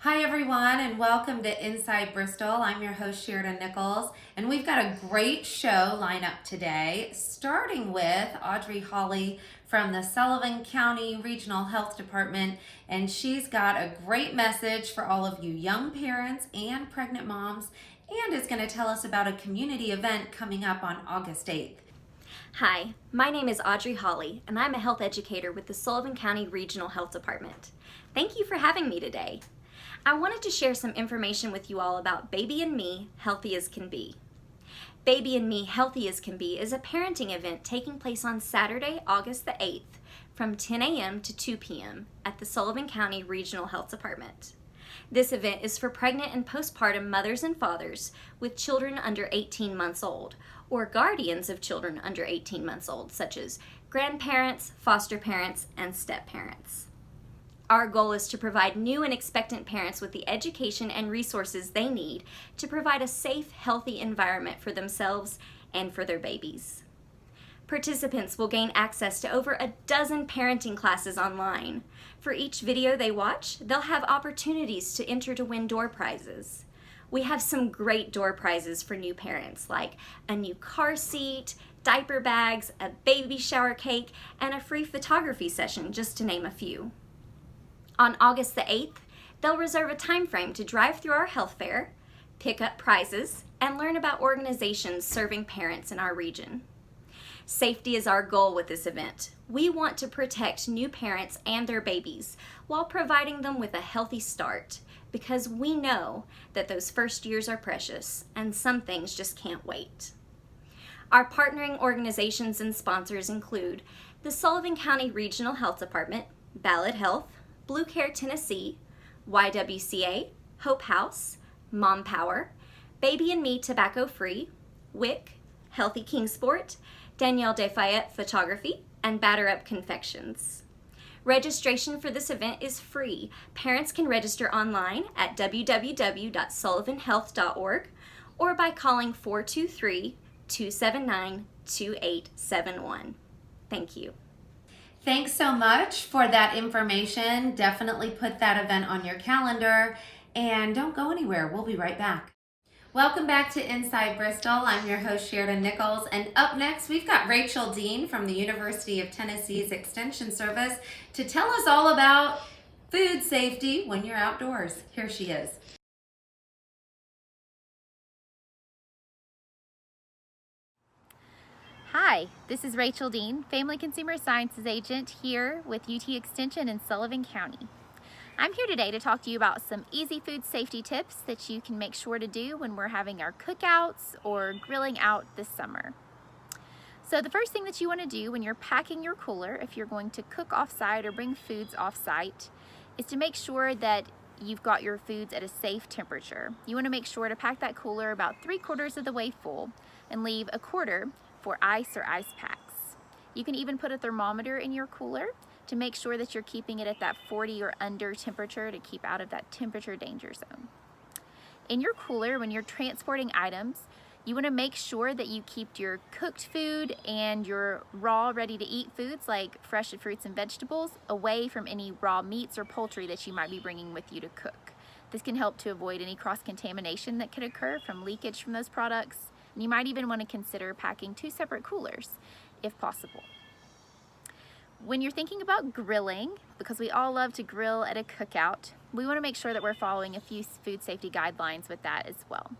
Hi everyone and welcome to Inside Bristol. I'm your host Sheridan Nichols and we've got a great show lined up today, starting with Audrey Hawley from the Sullivan County Regional Health Department, and she's got a great message for all of you young parents and pregnant moms, and is going to tell us about a community event coming up on August 8th. Hi, my name is Audrey Hawley and I'm a health educator with the Sullivan County Regional Health Department. Thank you for having me today. I wanted to share some information with you all about Baby and Me, Healthy as Can Be. Baby and Me, Healthy as Can Be is a parenting event taking place on Saturday, August the 8th from 10 a.m. to 2 p.m. at the Sullivan County Regional Health Department. This event is for pregnant and postpartum mothers and fathers with children under 18 months old, or guardians of children under 18 months old, such as grandparents, foster parents, and step-parents. Our goal is to provide new and expectant parents with the education and resources they need to provide a safe, healthy environment for themselves and for their babies. Participants will gain access to over a dozen parenting classes online. For each video they watch, they'll have opportunities to enter to win door prizes. We have some great door prizes for new parents, like a new car seat, diaper bags, a baby shower cake, and a free photography session, just to name a few. On August the 8th, they'll reserve a time frame to drive through our health fair, pick up prizes, and learn about organizations serving parents in our region. Safety is our goal with this event. We want to protect new parents and their babies while providing them with a healthy start, because we know that those first years are precious and some things just can't wait. Our partnering organizations and sponsors include the Sullivan County Regional Health Department, Ballad Health, Blue Care Tennessee, YWCA, Hope House, Mom Power, Baby and Me Tobacco Free, WIC, Healthy Kingsport, Danielle DeFayette Photography, and Batter Up Confections. Registration for this event is free. Parents can register online at www.sullivanhealth.org or by calling 423-279-2871. Thank you. Thanks so much for that information. Definitely put that event on your calendar and don't go anywhere. We'll be right back. Welcome back to Inside Bristol. I'm your host Sheridan Nichols, and up next we've got Rachel Dean from the University of Tennessee's Extension Service to tell us all about food safety when you're outdoors. Here she is. Hi, this is Rachel Dean, Family Consumer Sciences Agent here with UT Extension in Sullivan County. I'm here today to talk to you about some easy food safety tips that you can make sure to do when we're having our cookouts or grilling out this summer. So the first thing that you want to do when you're packing your cooler, if you're going to cook off-site or bring foods off-site, is to make sure that you've got your foods at a safe temperature. You want to make sure to pack that cooler about 3/4 of the way full and leave a quarter for ice or ice packs. You can even put a thermometer in your cooler to make sure that you're keeping it at that 40 or under temperature to keep out of that temperature danger zone. In your cooler, when you're transporting items, you want to make sure that you keep your cooked food and your raw, ready-to-eat foods like fresh fruits and vegetables away from any raw meats or poultry that you might be bringing with you to cook. This can help to avoid any cross-contamination that could occur from leakage from those products. And you might even want to consider packing 2 separate coolers if possible. When you're thinking about grilling, because we all love to grill at a cookout, we want to make sure that we're following a few food safety guidelines with that as well.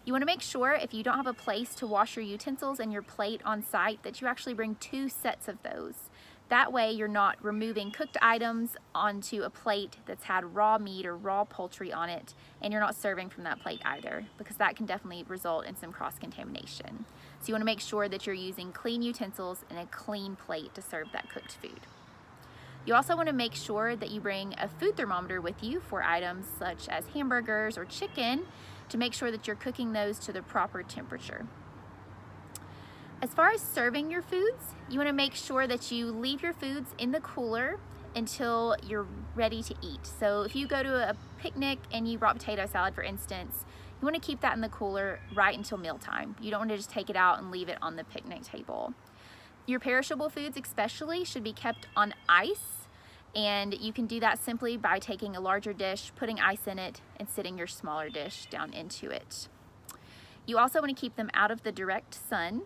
You want to make sure if you don't have a place to wash your utensils and your plate on site that you actually bring 2 sets of those. That way you're not removing cooked items onto a plate that's had raw meat or raw poultry on it, and you're not serving from that plate either, because that can definitely result in some cross-contamination. So you want to make sure that you're using clean utensils and a clean plate to serve that cooked food. You also want to make sure that you bring a food thermometer with you for items such as hamburgers or chicken to make sure that you're cooking those to the proper temperature. As far as serving your foods, you want to make sure that you leave your foods in the cooler until you're ready to eat. So if you go to a picnic and you brought potato salad, for instance, you want to keep that in the cooler right until mealtime. You don't want to just take it out and leave it on the picnic table. Your perishable foods especially should be kept on ice And you can do that simply by taking a larger dish, putting ice in it, and sitting your smaller dish down into it. You also want to keep them out of the direct sun,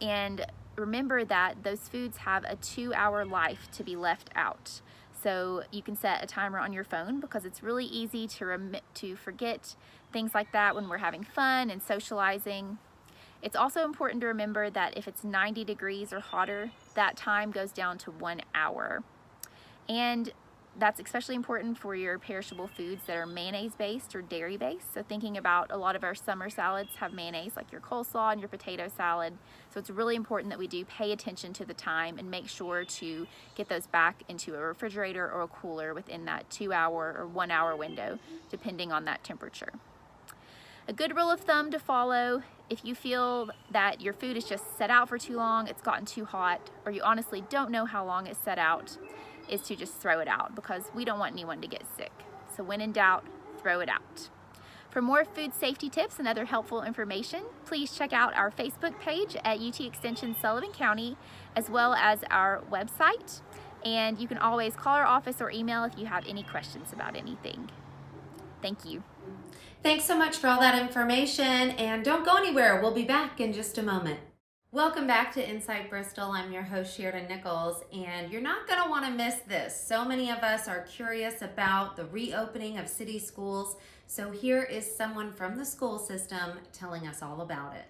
and remember that those foods have a 2-hour life to be left out. So you can set a timer on your phone, because it's really easy to forget things like that when we're having fun and socializing. It's also important to remember that if it's 90 degrees or hotter, that time goes down to 1 hour. And that's especially important for your perishable foods that are mayonnaise based or dairy based. So thinking about a lot of our summer salads have mayonnaise, like your coleslaw and your potato salad. So it's really important that we do pay attention to the time and make sure to get those back into a refrigerator or a cooler within that 2-hour or 1 hour window, depending on that temperature. A good rule of thumb to follow: if you feel that your food is just set out for too long, it's gotten too hot, or you honestly don't know how long it's set out, is to just throw it out, because we don't want anyone to get sick. So when in doubt, throw it out. For more food safety tips and other helpful information, please check out our Facebook page at UT Extension Sullivan County, as well as our website. And you can always call our office or email if you have any questions about anything. Thank you. Thanks so much for all that information, and don't go anywhere. We'll be back in just a moment. Welcome back to Inside Bristol. I'm your host, Sheridan Nichols, and you're not going to want to miss this. So many of us are curious about the reopening of city schools, so here is someone from the school system telling us all about it.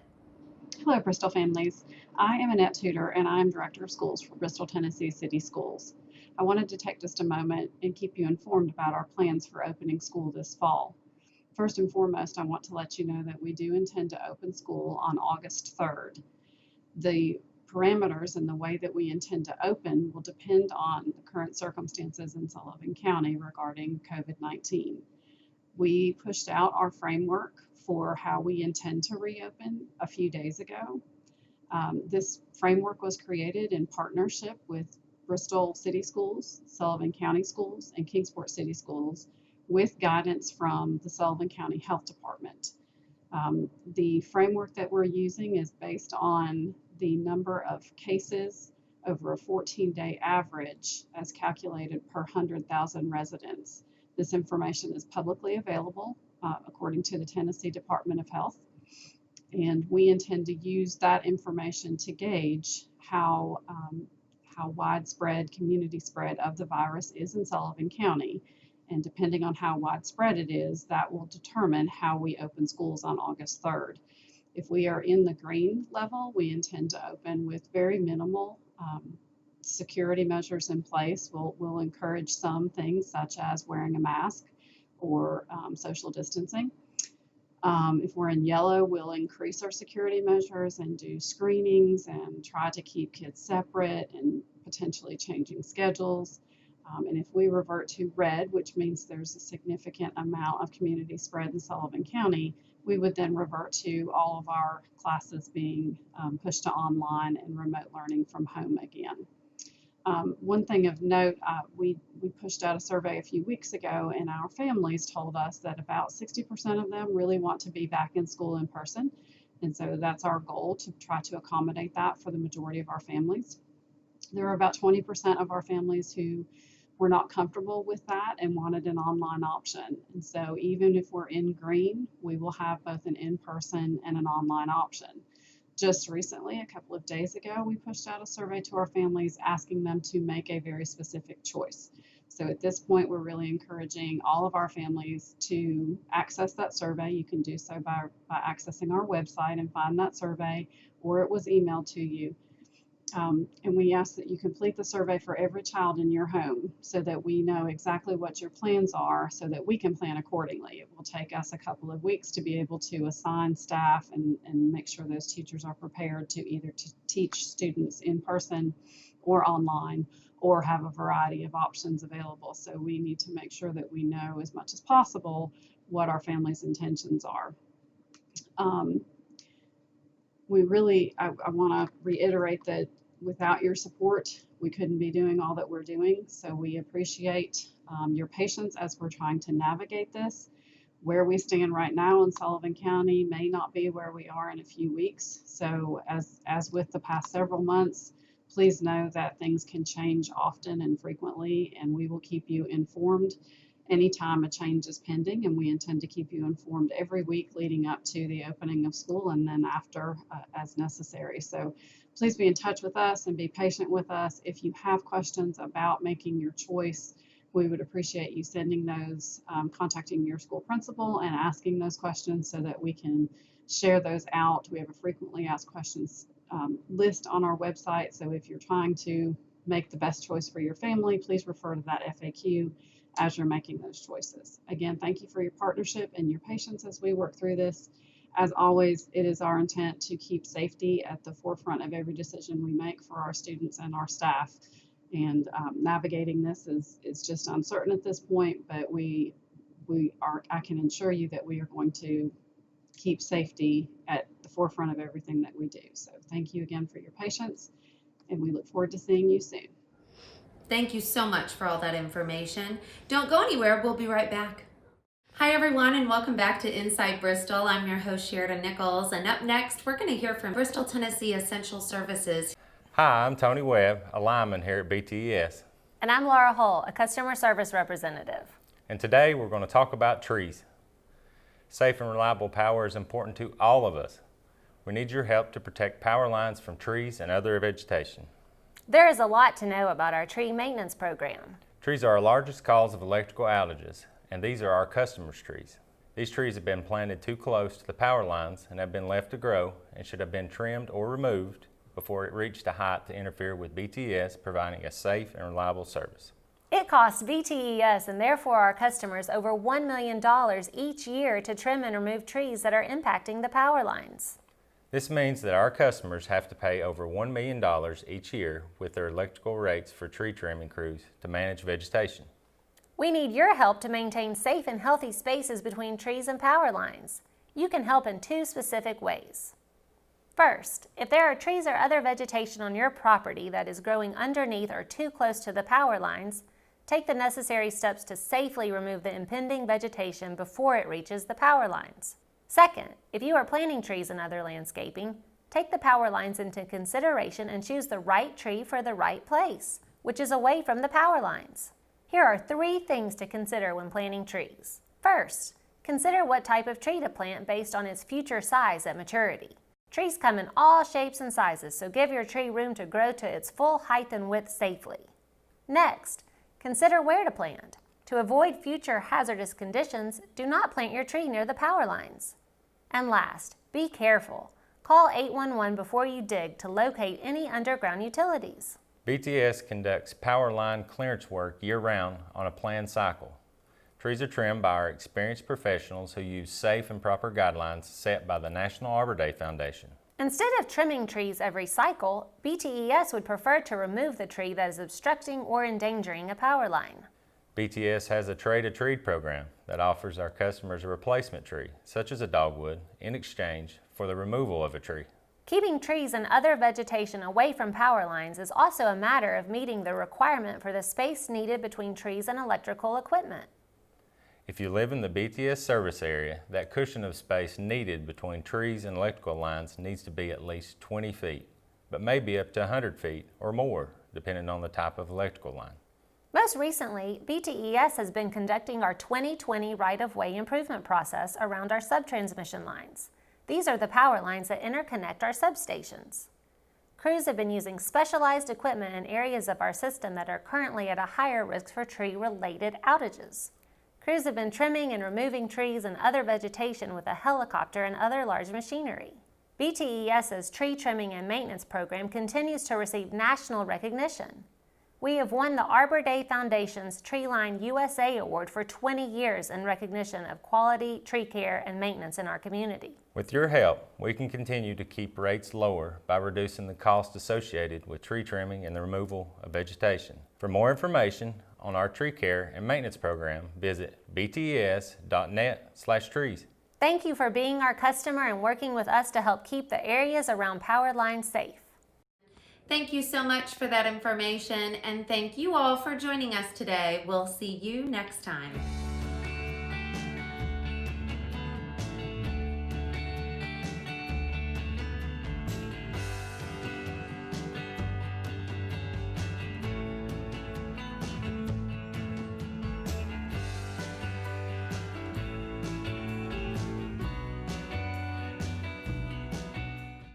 Hello, Bristol families. I am Annette Tudor, and I'm Director of Schools for Bristol, Tennessee City Schools. I wanted to take just a moment and keep you informed about our plans for opening school this fall. First and foremost, I want to let you know that we do intend to open school on August 3rd. The parameters and the way that we intend to open will depend on the current circumstances in Sullivan County regarding COVID-19. We pushed out our framework for how we intend to reopen a few days ago. This framework was created in partnership with Bristol City Schools, Sullivan County Schools, and Kingsport City Schools, with guidance from the Sullivan County Health Department. The framework that we're using is based on the number of cases over a 14-day average as calculated per 100,000 residents. This information is publicly available according to the Tennessee Department of Health, and we intend to use that information to gauge how widespread community spread of the virus is in Sullivan County. And depending on how widespread it is, that will determine how we open schools on August 3rd. If we are in the green level, we intend to open with very minimal security measures in place. We'll encourage some things such as wearing a mask or social distancing. If we're in yellow, we'll increase our security measures and do screenings and try to keep kids separate and potentially changing schedules. And if we revert to red, which means there's a significant amount of community spread in Sullivan County, we would then revert to all of our classes being pushed to online and remote learning from home again. One thing of note, we pushed out a survey a few weeks ago, and our families told us that about 60% of them really want to be back in school in person. And so that's our goal, to try to accommodate that for the majority of our families. There are about 20% of our families who were not comfortable with that and wanted an online option. And so even if we're in green, we will have both an in-person and an online option. Just recently, a couple of days ago, we pushed out a survey to our families asking them to make a very specific choice. So at this point, we're really encouraging all of our families to access that survey. You can do so by accessing our website and find that survey, or it was emailed to you. And we ask that you complete the survey for every child in your home so that we know exactly what your plans are so that we can plan accordingly. It will take us a couple of weeks to be able to assign staff and make sure those teachers are prepared to either teach students in person or online, or have a variety of options available. So we need to make sure that we know as much as possible what our family's intentions are. I want to reiterate that without your support, we couldn't be doing all that we're doing. So we appreciate your patience as we're trying to navigate this. Where we stand right now in Sullivan County may not be where we are in a few weeks. So as with the past several months, Please know that things can change often and frequently, and we will keep you informed anytime a change is pending, and we intend to keep you informed every week leading up to the opening of school and then after as necessary. So please be in touch with us and be patient with us. If you have questions about making your choice, we would appreciate you sending those, contacting your school principal and asking those questions so that we can share those out. We have a frequently asked questions list on our website. So if you're trying to make the best choice for your family, please refer to that FAQ as you're making those choices. Again, thank you for your partnership and your patience as we work through this. As always, it is our intent to keep safety at the forefront of every decision we make for our students and our staff. And navigating this is just uncertain at this point, but I can assure you that we are going to keep safety at the forefront of everything that we do. So thank you again for your patience, and we look forward to seeing you soon. Thank you so much for all that information. Don't go anywhere. We'll be right back. Hi, everyone, and welcome back to Inside Bristol. I'm your host, Sheridan Nichols, and up next, we're going to hear from Bristol, Tennessee Essential Services. Hi, I'm Tony Webb, a lineman here at BTES. And I'm Laura Hull, a customer service representative. And today we're going to talk about trees. Safe and reliable power is important to all of us. We need your help to protect power lines from trees and other vegetation. There is a lot to know about our tree maintenance program. Trees are our largest cause of electrical outages, and these are our customers' trees. These trees have been planted too close to the power lines and have been left to grow and should have been trimmed or removed before it reached a height to interfere with BTES providing a safe and reliable service. It costs BTES and therefore our customers over $1 million each year to trim and remove trees that are impacting the power lines. This means that our customers have to pay over $1 million each year with their electrical rates for tree trimming crews to manage vegetation. We need your help to maintain safe and healthy spaces between trees and power lines. You can help in two specific ways. First, if there are trees or other vegetation on your property that is growing underneath or too close to the power lines, take the necessary steps to safely remove the impending vegetation before it reaches the power lines. Second, if you are planting trees and other landscaping, take the power lines into consideration and choose the right tree for the right place, which is away from the power lines. Here are 3 things to consider when planting trees. First, consider what type of tree to plant based on its future size at maturity. Trees come in all shapes and sizes, so give your tree room to grow to its full height and width safely. Next, consider where to plant. To avoid future hazardous conditions, do not plant your tree near the power lines. And last, be careful. Call 811 before you dig to locate any underground utilities. BTES conducts power line clearance work year-round on a planned cycle. Trees are trimmed by our experienced professionals who use safe and proper guidelines set by the National Arbor Day Foundation. Instead of trimming trees every cycle, BTES would prefer to remove the tree that is obstructing or endangering a power line. BTES has a trade-a-tree program that offers our customers a replacement tree, such as a dogwood, in exchange for the removal of a tree. Keeping trees and other vegetation away from power lines is also a matter of meeting the requirement for the space needed between trees and electrical equipment. If you live in the BTS service area, that cushion of space needed between trees and electrical lines needs to be at least 20 feet, but maybe up to 100 feet or more, depending on the type of electrical line. Most recently, BTES has been conducting our 2020 right-of-way improvement process around our subtransmission lines. These are the power lines that interconnect our substations. Crews have been using specialized equipment in areas of our system that are currently at a higher risk for tree-related outages. Crews have been trimming and removing trees and other vegetation with a helicopter and other large machinery. BTES's tree trimming and maintenance program continues to receive national recognition. We have won the Arbor Day Foundation's Treeline USA Award for 20 years in recognition of quality tree care and maintenance in our community. With your help, we can continue to keep rates lower by reducing the cost associated with tree trimming and the removal of vegetation. For more information on our tree care and maintenance program, visit btes.net/trees. Thank you for being our customer and working with us to help keep the areas around power lines safe. Thank you so much for that information, and thank you all for joining us today. We'll see you next time.